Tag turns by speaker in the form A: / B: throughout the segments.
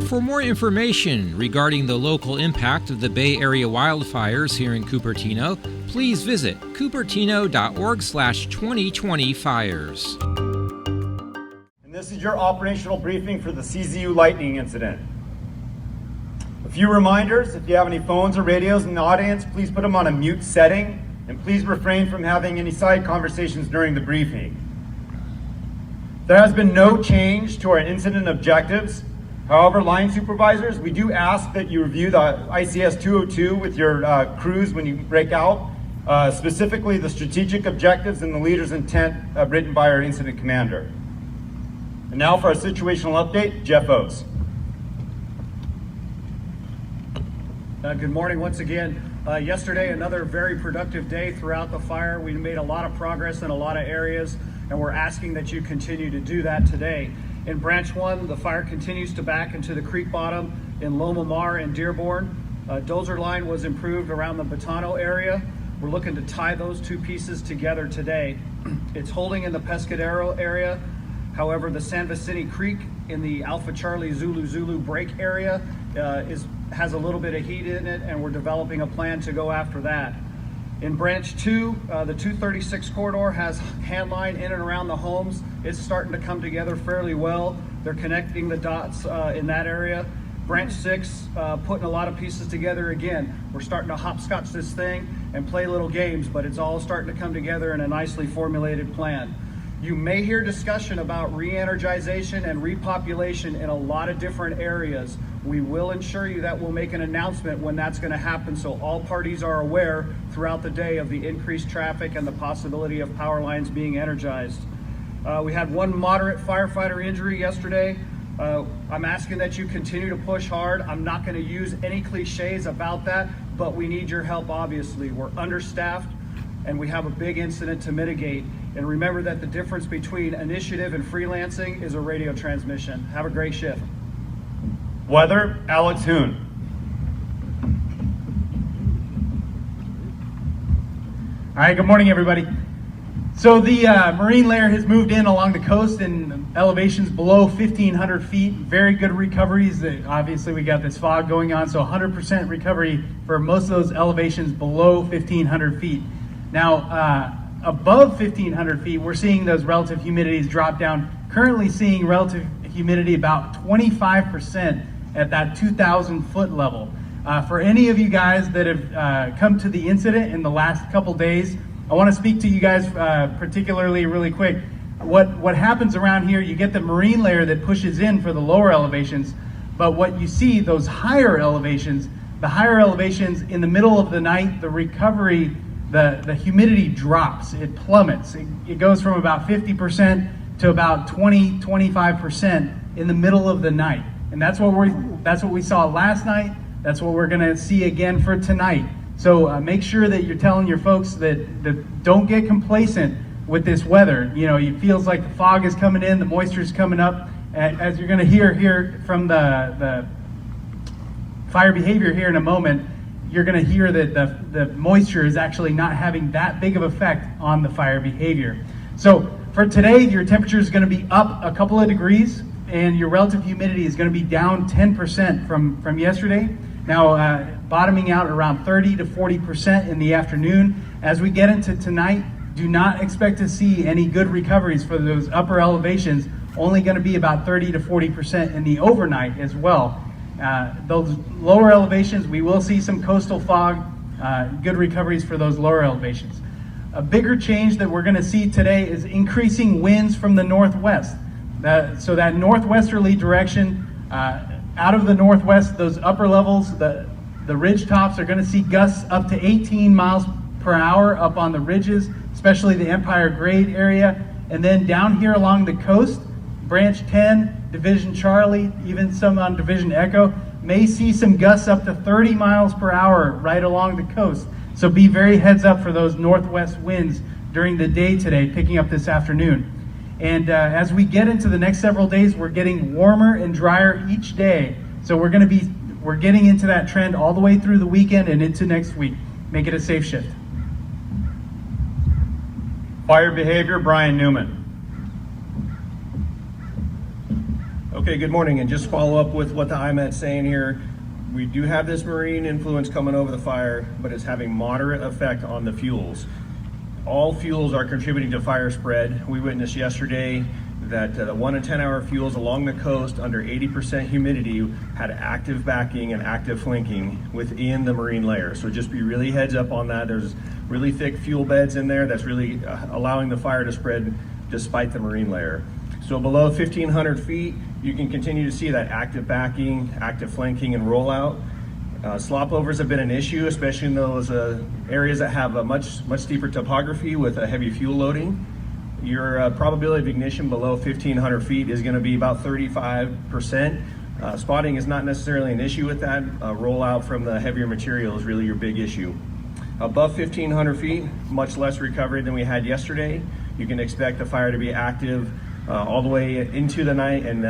A: For more information regarding the local impact of the Bay Area wildfires here in Cupertino, please visit cupertino.org/2020fires.
B: And this is your operational briefing for the CZU lightning incident. A few reminders: if you have any phones or radios in the audience, please put them on a mute setting, and please refrain from having any side conversations during the briefing. There has been no change to our incident objectives. However, line supervisors, we do ask that you review the ICS 202 with your crews when you break out, specifically the strategic objectives and the leader's intent written by our incident commander. And now for our situational update, Jeff Oates.
C: Good morning once again. Yesterday, another very productive day throughout the fire. We made a lot of progress in a lot of areas, and we're asking that you continue to do that today. In Branch 1, the fire continues to back into the creek bottom in Loma Mar and Dearborn. Dozer line was improved around the Batano area. We're looking to tie those two pieces together today. It's holding in the Pescadero area. However, the San Vicente Creek in the Alpha Charlie Zulu Zulu break area has a little bit of heat in it, and we're developing a plan to go after that. In Branch 2, the 236 corridor has handline in and around the homes. It's starting to come together fairly well. They're connecting the dots in that area. Branch 6, putting a lot of pieces together again. We're starting to hopscotch this thing and play little games, but it's all starting to come together in a nicely formulated plan. You may hear discussion about re-energization and repopulation in a lot of different areas. We will ensure you that we'll make an announcement when that's going to happen, so all parties are aware throughout the day of the increased traffic and the possibility of power lines being energized. We had one moderate firefighter injury yesterday. I'm asking that you continue to push hard. I'm not going to use any cliches about that, but we need your help, obviously. We're understaffed, and we have a big incident to mitigate. And remember that the difference between initiative and freelancing is a radio transmission. Have a great shift.
B: Weather, Alex Hoon.
D: All right, good morning, everybody. So the marine layer has moved in along the coast in elevations below 1,500 feet. Very good recoveries. Obviously, we got this fog going on, so 100% recovery for most of those elevations below 1,500 feet. Now, above 1,500 feet, we're seeing those relative humidities drop down. Currently seeing relative humidity about 25% at that 2,000 foot level. For any of you guys that have come to the incident in the last couple days, I want to speak to you guys particularly really quick. What happens around here, you get the marine layer that pushes in for the lower elevations, but what you see, those higher elevations, the higher elevations in the middle of the night, the recovery, the humidity drops, it plummets. It goes from about 50% to about 20-25% in the middle of the night. And that's what we saw last night. That's what we're gonna see again for tonight. So make sure that you're telling your folks that don't get complacent with this weather. You know, it feels like the fog is coming in, the moisture is coming up. As you're gonna hear here from the fire behavior here in a moment, you're gonna hear that the moisture is actually not having that big of effect on the fire behavior. So for today, your temperature is gonna be up a couple of degrees, and your relative humidity is going to be down 10% from yesterday. Now, bottoming out around 30 to 40% in the afternoon. As we get into tonight, do not expect to see any good recoveries for those upper elevations. Only going to be about 30 to 40% in the overnight as well. Those lower elevations, we will see some coastal fog, good recoveries for those lower elevations. A bigger change that we're going to see today is increasing winds from the northwest. So that northwesterly direction, out of the northwest, those upper levels, the ridge tops are going to see gusts up to 18 miles per hour up on the ridges, especially the Empire Grade area. And then down here along the coast, Branch 10, Division Charlie, even some on Division Echo, may see some gusts up to 30 miles per hour right along the coast. So be very heads up for those northwest winds during the day today, picking up this afternoon. And as we get into the next several days, we're getting warmer and drier each day. So we're getting into that trend all the way through the weekend and into next week. Make it a safe shift.
B: Fire behavior, Brian Newman. Okay.
E: Okay, good morning, and just follow up with what the IMET's saying here. We do have this marine influence coming over the fire, but it's having moderate effect on the fuels. All fuels are contributing to fire spread. We witnessed yesterday that the 1 and 10 hour fuels along the coast under 80% humidity had active backing and active flanking within the marine layer. So just be really heads up on that. There's really thick fuel beds in there that's really allowing the fire to spread despite the marine layer. So below 1,500 feet, you can continue to see that active backing, active flanking, and rollout. Slop overs have been an issue, especially in those areas that have a much steeper topography with a heavy fuel loading. Your probability of ignition below 1,500 feet is going to be about 35%. Spotting is not necessarily an issue with that. Rollout from the heavier material is really your big issue. Above 1,500 feet, much less recovery than we had yesterday. You can expect the fire to be active all the way into the night and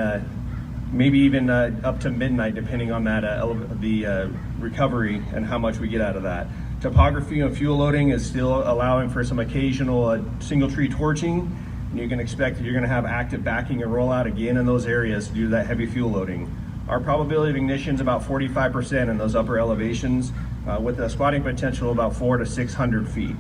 E: maybe even up to midnight, depending on that the recovery and how much we get out of that. Topography and fuel loading is still allowing for some occasional single tree torching, and you can expect that you're going to have active backing and rollout again in those areas due to that heavy fuel loading. Our probability of ignition is about 45% in those upper elevations, with a spotting potential about 400 to 600 feet.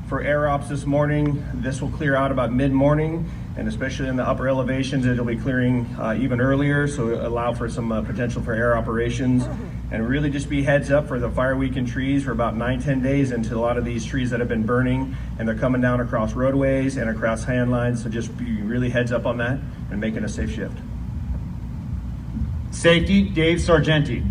E: For air ops this morning, this will clear out about mid-morning, and especially in the upper elevations, it'll be clearing even earlier, so allow for some potential for air operations. And really just be heads up for the fire-weakened trees for about 9-10 days into a lot of these trees that have been burning, and they're coming down across roadways and across hand lines, so just be really heads up on that and make it a safe shift.
B: Safety, Dave Sargenti.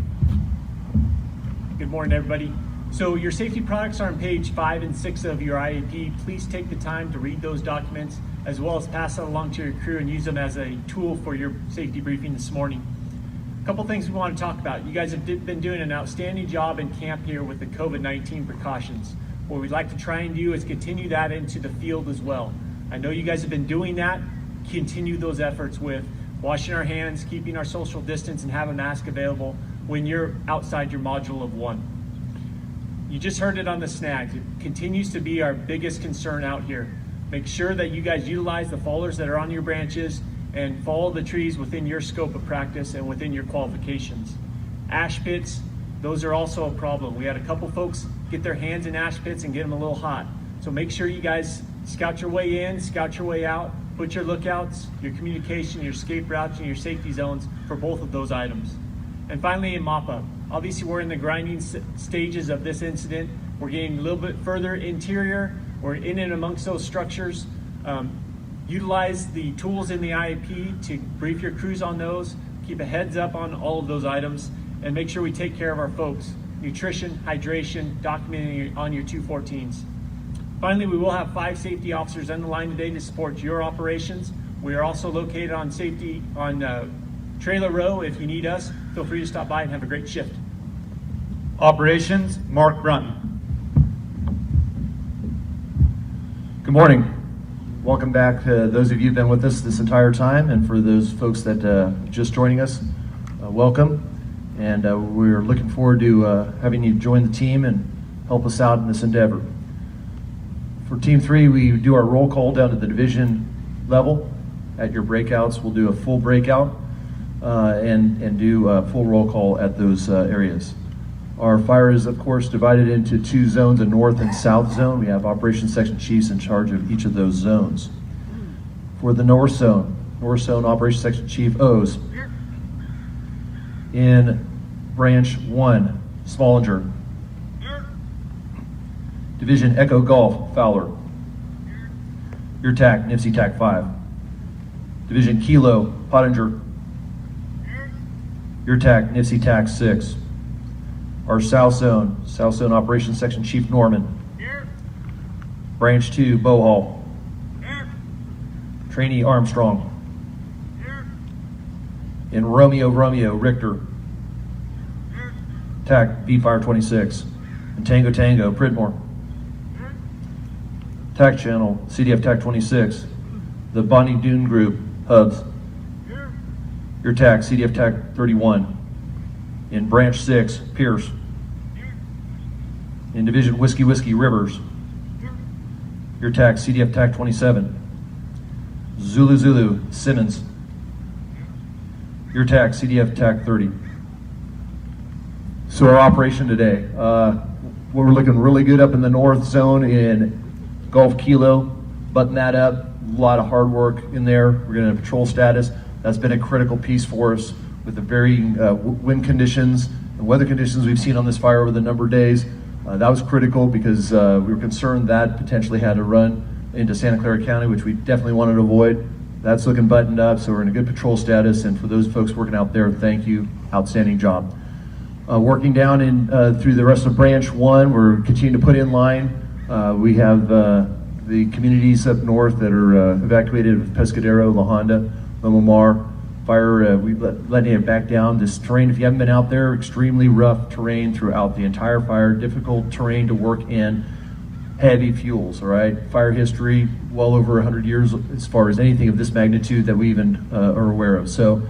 F: Good morning, everybody. So your safety products are on page 5 and 6 of your IAP. Please take the time to read those documents, as well as pass that along to your crew and use them as a tool for your safety briefing this morning. A couple things we want to talk about. You guys have been doing an outstanding job in camp here with the COVID-19 precautions. What we'd like to try and do is continue that into the field as well. I know you guys have been doing that. Continue those efforts with washing our hands, keeping our social distance, and have a mask available when you're outside your module of 1. You just heard it on the snags. It continues to be our biggest concern out here. Make sure that you guys utilize the fallers that are on your branches and follow the trees within your scope of practice and within your qualifications. Ash pits, those are also a problem. We had a couple folks get their hands in ash pits and get them a little hot. So make sure you guys scout your way in, scout your way out, put your lookouts, your communication, your escape routes, and your safety zones for both of those items. And finally, in Mop-Up. Obviously, we're in the grinding stages of this incident. We're getting a little bit further interior. We're in and amongst those structures. Utilize the tools in the IAP to brief your crews on those. Keep a heads up on all of those items, and make sure we take care of our folks. Nutrition, hydration, documenting on your 214s. Finally, we will have 5 safety officers on the line today to support your operations. We are also located on safety on Trailer Row. If you need us, feel free to stop by and have a great shift.
B: Operations, Mark Brunton.
G: Good morning. Welcome back to those of you who've been with us this entire time, and for those folks that just joining us, welcome. And we're looking forward to having you join the team and help us out in this endeavor. For Team 3, we do our roll call down to the division level. At your breakouts, we'll do a full breakout and do a full roll call at those areas. Our fire is, of course, divided into 2 zones, a north and south zone. We have operations section chiefs in charge of each of those zones. For the north zone operations section chief O's. In branch 1, Smallinger. Division Echo Golf, Fowler. Your TAC, Nipsey TAC 5. Division Kilo, Pottinger. Your TAC, Nipsey TAC 6. Our South Zone Operations Section Chief Norman. Here. Branch 2, Bohall. Here. Trainee Armstrong. Here. In Romeo, Richter. Here. TAC, V-Fire 26. And Tango, Pridmore. Here. TAC Channel, CDF TAC 26. The Bonnie Dune Group, Hubs. Here. Your TAC, CDF TAC 31. In Branch 6, Pierce. In Division Whiskey Rivers. Your TAC, CDF TAC 27. Zulu, Simmons. Your TAC, CDF TAC 30. So our operation today, we're looking really good up in the north zone in Gulf Kilo, button that up, a lot of hard work in there. We're going to patrol status. That's been a critical piece for us with the varying wind conditions and weather conditions we've seen on this fire over the number of days. That was critical because we were concerned that potentially had to run into Santa Clara County, which we definitely wanted to avoid. That's looking buttoned up, so we're in a good patrol status, and for those folks working out there, thank you, outstanding job. Working down in through the rest of Branch 1, we're continuing to put in line. We have the communities up north that are evacuated with Pescadero, La Honda, Loma Mar. Fire, we letting it back down. This terrain, if you haven't been out there, extremely rough terrain throughout the entire fire, difficult terrain to work in, heavy fuels, all right? Fire history, well over 100 years as far as anything of this magnitude that we even are aware of. So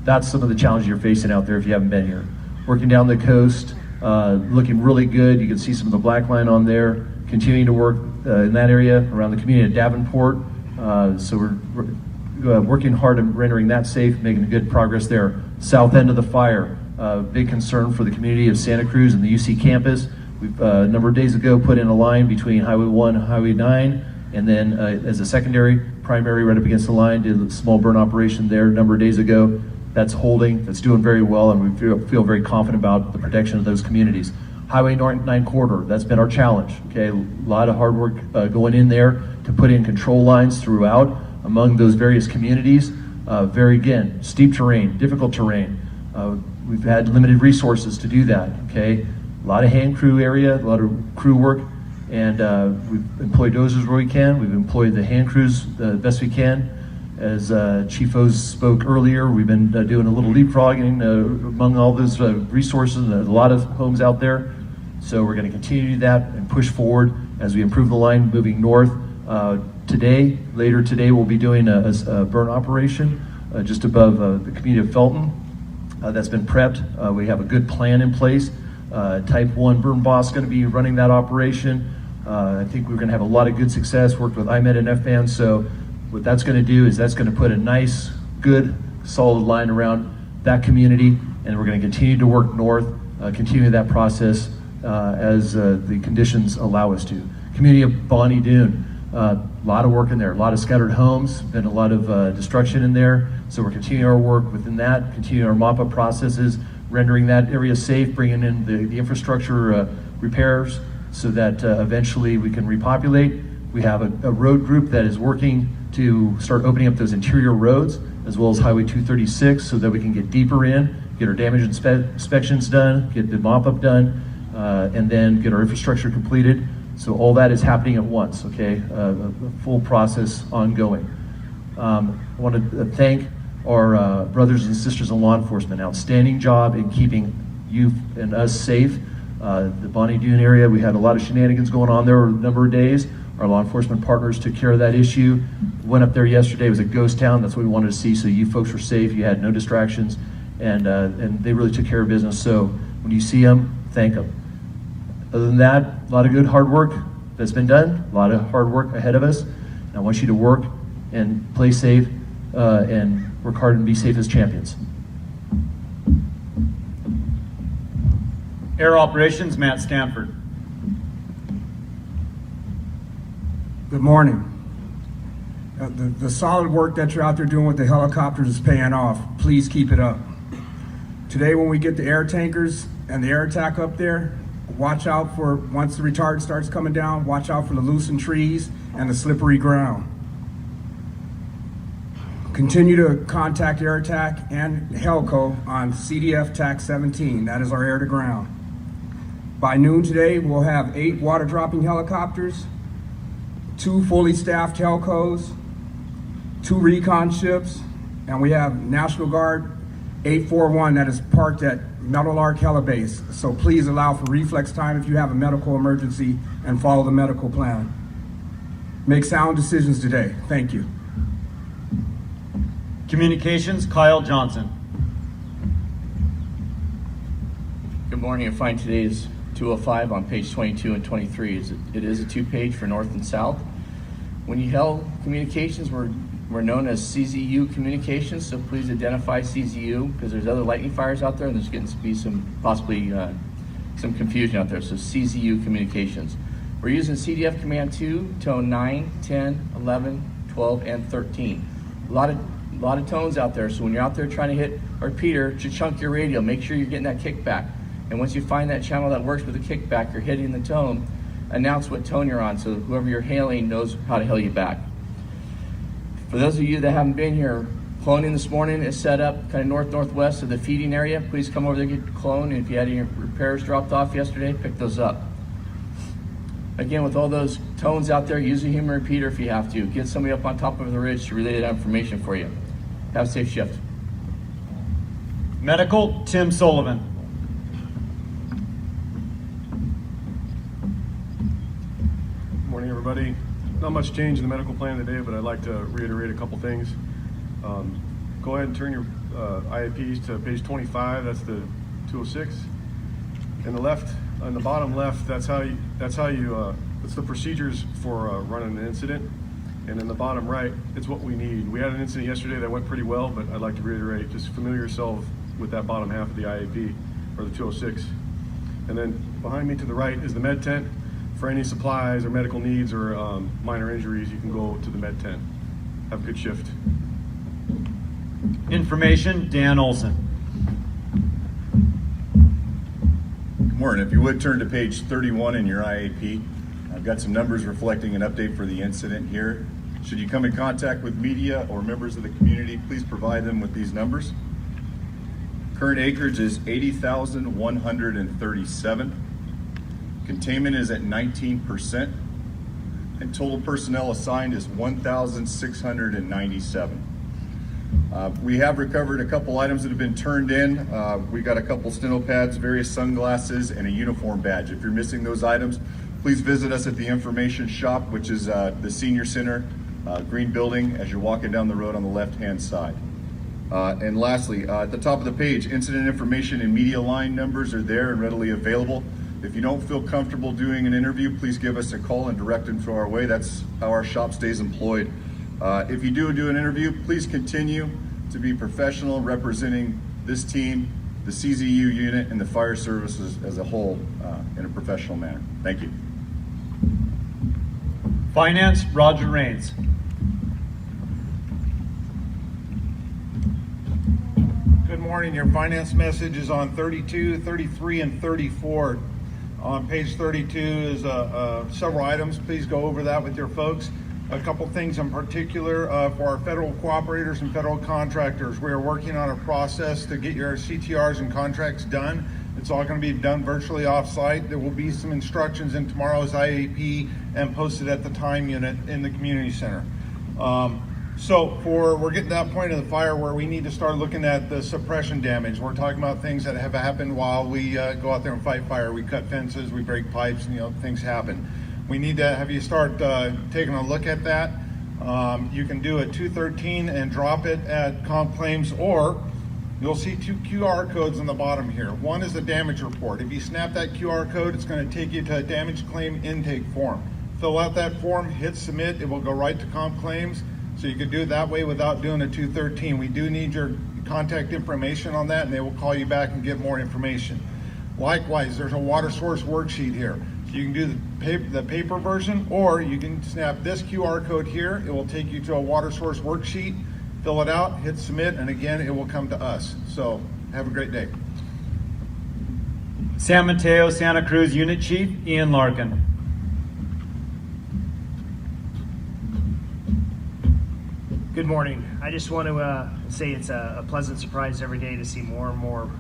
G: that's some of the challenges you're facing out there if you haven't been here. Working down the coast, looking really good. You can see some of the black line on there. Continuing to work in that area around the community of Davenport. So we're working hard and rendering that safe, making good progress there. South end of the fire, big concern for the community of Santa Cruz and the UC campus. We've a number of days ago put in a line between Highway 1 and Highway 9, and then as a secondary, primary right up against the line, did a small burn operation there a number of days ago. That's holding, that's doing very well, and we feel very confident about the protection of those communities. Highway 9 corridor, that's been our challenge, okay? A lot of hard work going in there to put in control lines throughout among those various communities. Again, steep terrain, difficult terrain. We've had limited resources to do that, okay? A lot of hand crew area, a lot of crew work, and we've employed dozers where we can. We've employed the hand crews the best we can. As Chief O's spoke earlier, we've been doing a little leapfrogging among all those resources and a lot of homes out there. So we're going to continue to do that and push forward as we improve the line moving north. Later today, we'll be doing a burn operation just above the community of Felton. That's been prepped. We have a good plan in place. Type 1 burn boss is going to be running that operation. I think we're going to have a lot of good success, worked with IMED and FBAN. So what that's going to do is that's going to put a nice, good, solid line around that community, and we're going to continue to work north, continue that process as the conditions allow us to. Community of Bonnie Doon, a lot of work in there, a lot of scattered homes, been a lot of destruction in there, so we're continuing our work within that, continuing our Mop-Up processes, rendering that area safe, bringing in the infrastructure repairs so that eventually we can repopulate. We have a road group that is working to start opening up those interior roads, as well as Highway 236, so that we can get deeper in, get our damage inspections done, get the Mop-Up done, and then get our infrastructure completed. So all that is happening at once, okay? A full process ongoing. I want to thank our brothers and sisters in law enforcement. Outstanding job in keeping you and us safe. The Bonnie Doon area, we had a lot of shenanigans going on there a number of days. Our law enforcement partners took care of that issue. Went up there yesterday, it was a ghost town. That's what we wanted to see, so you folks were safe, you had no distractions, and they really took care of business. So when you see them, thank them. Other than that, a lot of good hard work that's been done, a lot of hard work ahead of us. And I want you to work and play safe and work hard and be safe as champions.
B: Air Operations, Matt Stanford.
H: Good morning. The solid work that you're out there doing with the helicopters is paying off. Please keep it up. Today when we get the air tankers and the air attack up there, watch out for, once the retard starts coming down, watch out for the loosened trees and the slippery ground. Continue to contact Air Attack and Helco on CDF TAC 17. That is our air to ground. By noon today, we'll have 8 water dropping helicopters, 2 fully staffed Helcos, 2 recon ships, and we have National Guard 841 that is parked at Metal Arc Helibase. So please allow for reflex time if you have a medical emergency and follow the medical plan. Make sound decisions today. Thank you.
B: Communications, Kyle Johnson.
I: Good morning. I find today's 205 on page 22 and 23. It is a 2-page for north and south. When you held communications, we're We're known as Czu Communications, so please identify CZU because there's other lightning fires out there and there's getting to be possibly some confusion out there. So Czu Communications. We're using CDF Command 2, tone 9, 10, 11, 12, and 13. A lot of tones out there, so when you're out there trying to hit a repeater, to chunk your radio, make sure you're getting that kickback. And once you find that channel that works with the kickback, you're hitting the tone, announce what tone you're on so whoever you're hailing knows how to hail you back. For those of you that haven't been here, cloning this morning is set up kind of northwest of the feeding area. Please come over there and get clone, and if you had any repairs dropped off yesterday, pick those up. Again, with all those tones out there, use a human repeater if you have to. Get somebody up on top of the ridge to relay that information for you. Have a safe shift.
B: Medical, Tim Sullivan.
J: Good morning, everybody. Not much change in the medical plan today, but I'd like to reiterate a couple things. Go ahead and turn your IAPs to page 25. That's the 206. In the left, on the bottom left, that's the procedures for running an incident. And in the bottom right, it's what we need. We had an incident yesterday that went pretty well, but I'd like to reiterate, just familiar yourself with that bottom half of the IAP, or the 206. And then behind me to the right is the med tent. For any supplies or medical needs or minor injuries, you can go to the med tent. Have a good shift.
B: Information, Dan Olson.
K: Good morning. If you would turn to page 31 in your IAP. I've got some numbers reflecting an update for the incident here. Should you come in contact with media or members of the community, please provide them with these numbers. Current acreage is 80,137. Containment is at 19%, and total personnel assigned is 1,697. We have recovered a couple items that have been turned in. We got a couple steno pads, various sunglasses, and a uniform badge. If you're missing those items, please visit us at the information shop, which is the senior center, green building, as you're walking down the road on the left-hand side. And lastly, at the top of the page, incident information and media line numbers are there and readily available. If you don't feel comfortable doing an interview, please give us a call and direct them to our way. That's how our shop stays employed. If you do an interview, please continue to be professional, representing this team, the CZU unit, and the fire services as a whole in a professional manner. Thank you.
B: Finance, Roger Rains.
L: Good morning. Your finance message is on 32, 33, and 34. On page 32 is several items. Please go over that with your folks. A couple things in particular for our federal cooperators and federal contractors. We are working on a process to get your CTRs and contracts done. It's all going to be done virtually off-site. There will be some instructions in tomorrow's IAP and posted at the time unit in the community center. We're getting to that point of the fire where we need to start looking at the suppression damage. We're talking about things that have happened while we go out there and fight fire. We cut fences, we break pipes, and things happen. We need to have you start taking a look at that. You can do a 213 and drop it at comp claims, or you'll see two QR codes on the bottom here. One is the damage report. If you snap that QR code, it's going to take you to a damage claim intake form. Fill out that form, hit submit, it will go right to comp claims. So you could do it that way without doing a 213. We do need your contact information on that, and they will call you back and get more information. Likewise, there's a water source worksheet here. So you can do the paper version, or you can snap this QR code here. It will take you to a water source worksheet, fill it out, hit submit, and again, it will come to us. So have a great day.
B: San Mateo, Santa Cruz Unit Chief, Ian Larkin.
M: Good morning. I just want to say it's a pleasant surprise every day to see more and more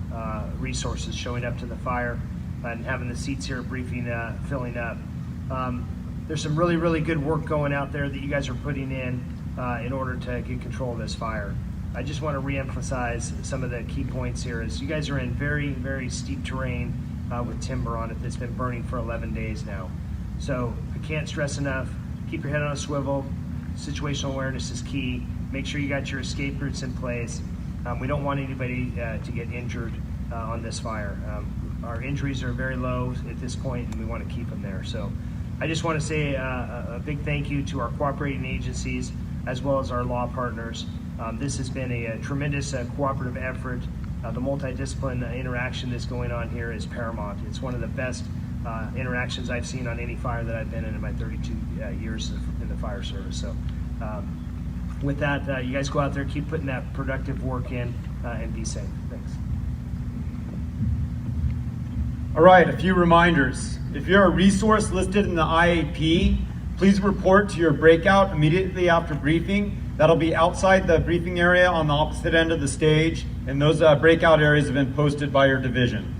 M: resources showing up to the fire and having the seats here briefing, filling up. There's some really, really good work going out there that you guys are putting in order to get control of this fire. I just want to reemphasize some of the key points here is you guys are in very, very steep terrain with timber on it that's been burning for 11 days now. So I can't stress enough, keep your head on a swivel. Situational awareness is key. Make sure you got your escape routes in place. We don't want anybody to get injured on this fire. Our injuries are very low at this point, and we want to keep them there. So I just want to say a big thank you to our cooperating agencies. as well as our law partners. This has been a tremendous cooperative effort. The multidiscipline interaction that's going on here is paramount. It's one of the best interactions I've seen on any fire that I've been in my 32 years in the fire service. So with that, you guys go out there, keep putting that productive work in, and be safe. Thanks.
B: All right, a few reminders. If you're a resource listed in the IAP, please report to your breakout immediately after briefing. That'll be outside the briefing area on the opposite end of the stage, and those breakout areas have been posted by your division.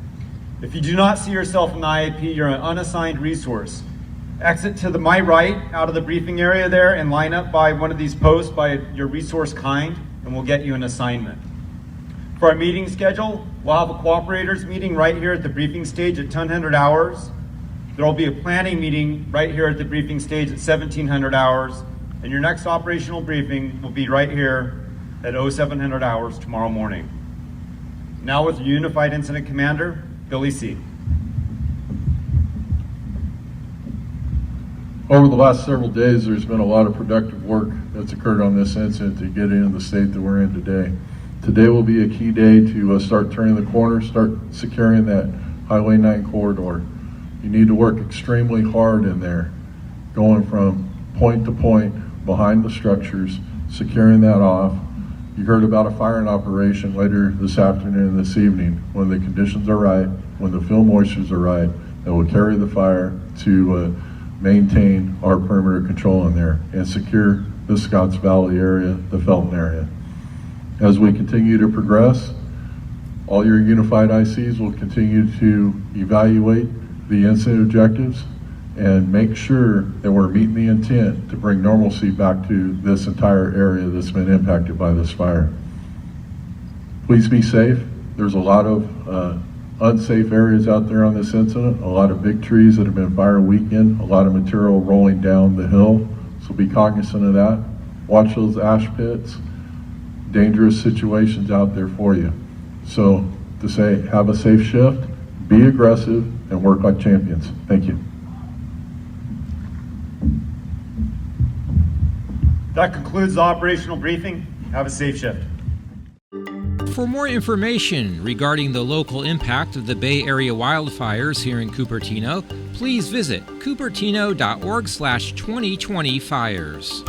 B: If you do not see yourself in the IAP, you're an unassigned resource. Exit to my right out of the briefing area there and line up by one of these posts by your resource kind, and we'll get you an assignment. For our meeting schedule, we'll have a cooperators meeting right here at the briefing stage at 1000 hours. There will be a planning meeting right here at the briefing stage at 1700 hours, and your next operational briefing will be right here at 0700 hours tomorrow morning. Now with your Unified Incident Commander, Billy C.
N: Over the last several days, there's been a lot of productive work that's occurred on this incident to get it in the state that we're in today. Today will be a key day to start turning the corner, start securing that Highway 9 corridor. You need to work extremely hard in there, going from point to point behind the structures, securing that off. You heard about a firing operation later this afternoon and this evening. When the conditions are right, when the field moistures are right, that will carry the fire to maintain our perimeter control in there and secure the Scotts Valley area, the Felton area. As we continue to progress, all your unified ICs will continue to evaluate the incident objectives and make sure that we're meeting the intent to bring normalcy back to this entire area that's been impacted by this fire. Please be safe. There's a lot of unsafe areas out there on this incident, a lot of big trees that have been fire weakened, a lot of material rolling down the hill, so be cognizant of that. Watch those ash pits, dangerous situations out there for you. So to say, have a safe shift, be aggressive, and work like champions. Thank you.
B: That concludes the operational briefing. Have a safe shift.
A: For more information regarding the local impact of the Bay Area wildfires here in Cupertino, please visit cupertino.org/2020fires.